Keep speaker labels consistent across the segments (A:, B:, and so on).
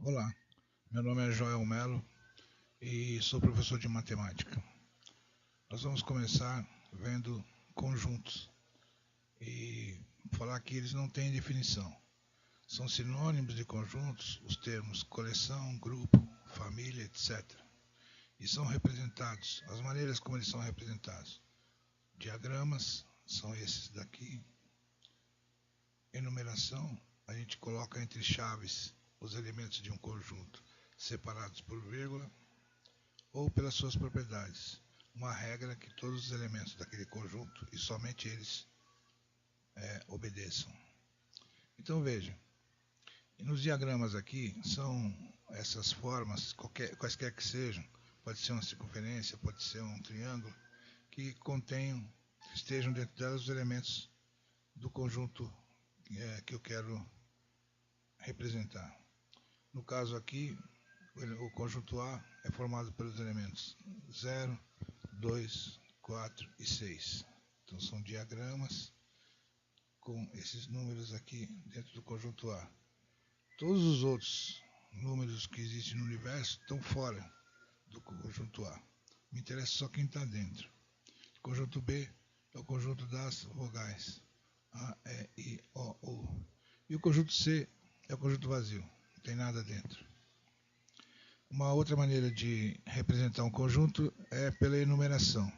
A: Olá, meu nome é Joel Melo e sou professor de matemática. Nós vamos começar vendo conjuntos e falar que eles não têm definição. São sinônimos de conjuntos os termos coleção, grupo, família, etc. E são representados, as maneiras como eles são representados. Diagramas são esses daqui. Enumeração, a gente coloca entre chaves os elementos de um conjunto separados por vírgula ou pelas suas propriedades. Uma regra que todos os elementos daquele conjunto e somente eles obedeçam. Então veja, nos diagramas aqui são essas formas, quaisquer que sejam, pode ser uma circunferência, pode ser um triângulo, que estejam dentro delas os elementos do conjunto que eu quero representar. No caso aqui, o conjunto A é formado pelos elementos 0, 2, 4 e 6. Então são diagramas com esses números aqui dentro do conjunto A. Todos os outros números que existem no universo estão fora do conjunto A. Me interessa só quem está dentro. O conjunto B é o conjunto das vogais A, E, I, O, U. E o conjunto C é o conjunto vazio, não tem nada dentro. Uma outra maneira de representar um conjunto é pela enumeração.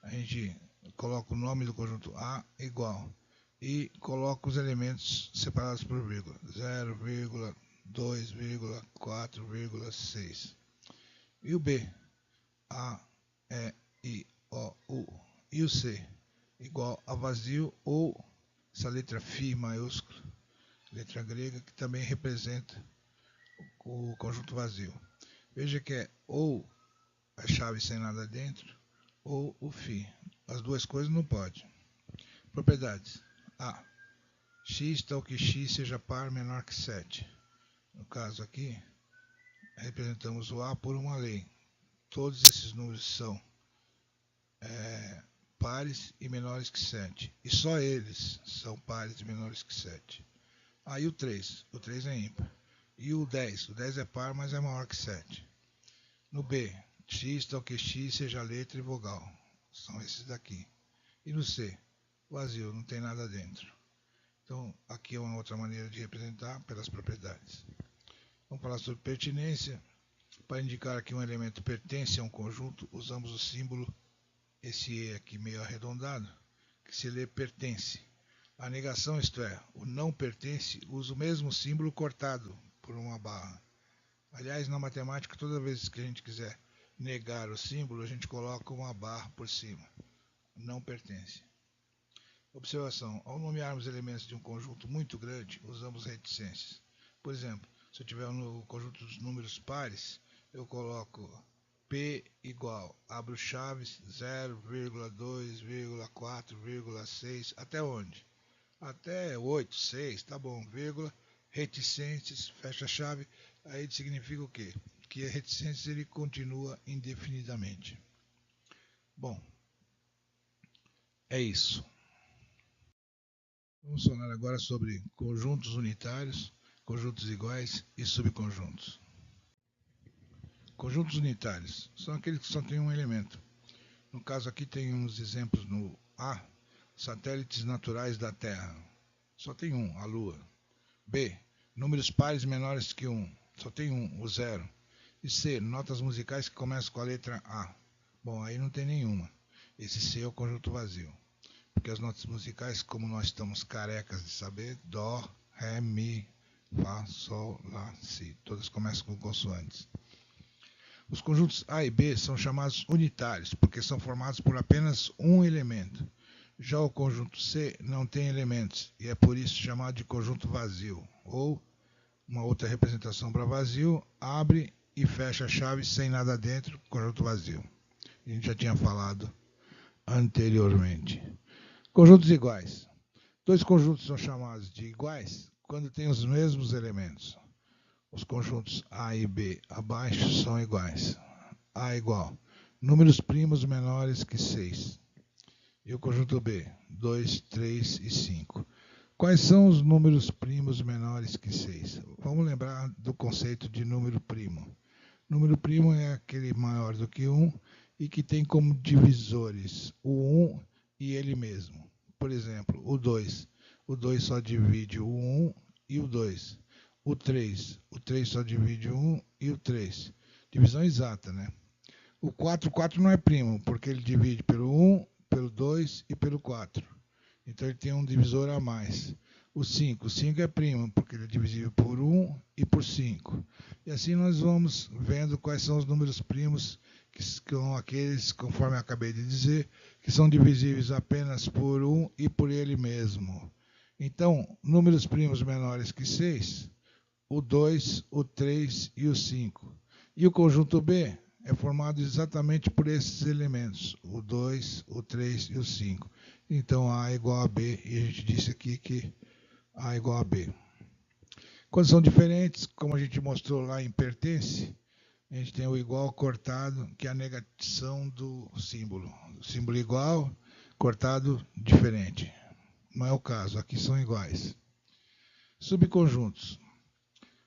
A: A gente coloca o nome do conjunto A igual e coloca os elementos separados por vírgula, 0, 2, 4, 6. E o B, A, E, I, O, U. E o C, igual a vazio ou essa letra φ maiúscula, letra grega, que também representa o conjunto vazio. Veja que é ou a chave sem nada dentro ou o φ. As duas coisas não pode. Propriedades. A. X tal que x seja par menor que 7. No caso aqui, representamos o A por uma lei. Todos esses números são pares e menores que 7. E só eles são pares e menores que 7. Aí o 3. O 3 é ímpar. E o 10. O 10 é par, mas é maior que 7. No B, x tal que x seja letra e vogal. São esses daqui. E no C, vazio, não tem nada dentro. Então, aqui é uma outra maneira de representar pelas propriedades. Vamos falar sobre pertinência. Para indicar que um elemento pertence a um conjunto, usamos o símbolo, esse E aqui meio arredondado, que se lê pertence. A negação, isto é, o não pertence, usa o mesmo símbolo cortado por uma barra. Aliás, na matemática, toda vez que a gente quiser negar o símbolo, a gente coloca uma barra por cima. Não pertence. Observação. Ao nomearmos elementos de um conjunto muito grande, usamos reticências. Por exemplo, se eu tiver no conjunto dos números pares, eu coloco P igual, abro chaves, 0, 2, 4, 6, até onde? Até 8, 6, tá bom, vírgula, reticências, fecha a chave, aí significa o quê? Que a reticência ele continua indefinidamente. Bom, é isso. Vamos falar agora sobre conjuntos unitários, conjuntos iguais e subconjuntos. Conjuntos unitários são aqueles que só têm um elemento. No caso aqui tem uns exemplos no A, satélites naturais da Terra. Só tem um, a Lua. B, números pares menores que 1. Só tem um, o 0. E C, notas musicais que começam com a letra A. Bom, aí não tem nenhuma. Esse C é o conjunto vazio. Porque as notas musicais, como nós estamos carecas de saber, Dó, Ré, Mi, Fá, Sol, Lá, Si. Todas começam com consoantes. Os conjuntos A e B são chamados unitários, porque são formados por apenas um elemento. Já o conjunto C não tem elementos, e é por isso chamado de conjunto vazio. Ou, uma outra representação para vazio, abre e fecha a chave sem nada dentro, conjunto vazio. A gente já tinha falado anteriormente. Conjuntos iguais. Dois conjuntos são chamados de iguais quando têm os mesmos elementos. Os conjuntos A e B abaixo são iguais. A igual números primos menores que 6. E o conjunto B, 2, 3 e 5. Quais são os números primos menores que 6? Vamos lembrar do conceito de número primo. Número primo é aquele maior do que 1 e que tem como divisores o 1 e ele mesmo. Por exemplo, o 2. O 2 só divide o 1 e o 2. O 3 só divide o 1 e o 3. Divisão exata, né? O 4 não é primo, porque ele divide pelo 1, pelo 2 e pelo 4. Então ele tem um divisor a mais. O 5 é primo, porque ele é divisível por 1 e por 5. E assim nós vamos vendo quais são os números primos, que são aqueles, conforme eu acabei de dizer, que são divisíveis apenas por 1 e por ele mesmo. Então, números primos menores que 6, o 2, o 3 e o 5. E o conjunto B é formado exatamente por esses elementos, o 2, o 3 e o 5. Então, A é igual a B, e a gente disse aqui que A é igual a B. Quando são diferentes, como a gente mostrou lá em pertence, a gente tem o igual cortado, que é a negação do símbolo. O símbolo igual, cortado diferente. Não é o caso, aqui são iguais. Subconjuntos.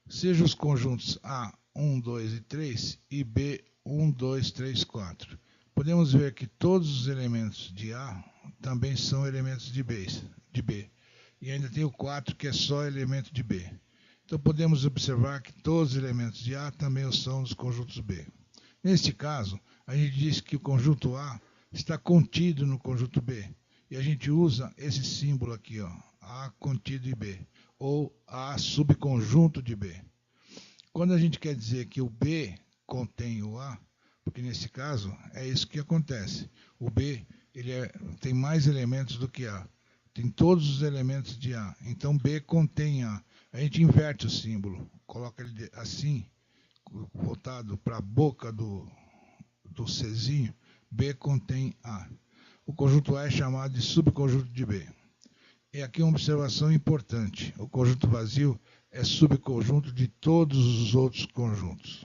A: Sejam os conjuntos A, 1, 2 e 3 e B, 1, 2, 3, 4. Podemos ver que todos os elementos de A também são elementos de B. E ainda tem o 4, que é só elemento de B. Então podemos observar que todos os elementos de A também o são dos conjuntos B. Neste caso, a gente diz que o conjunto A está contido no conjunto B. E a gente usa esse símbolo aqui, ó, A contido em B, ou A subconjunto de B. Quando a gente quer dizer que o B contém o A, porque nesse caso é isso que acontece. O B tem mais elementos do que A. Tem todos os elementos de A. Então B contém A. A gente inverte o símbolo, coloca ele assim, voltado para a boca do Czinho. B contém A. O conjunto A é chamado de subconjunto de B. E aqui uma observação importante. O conjunto vazio é subconjunto de todos os outros conjuntos.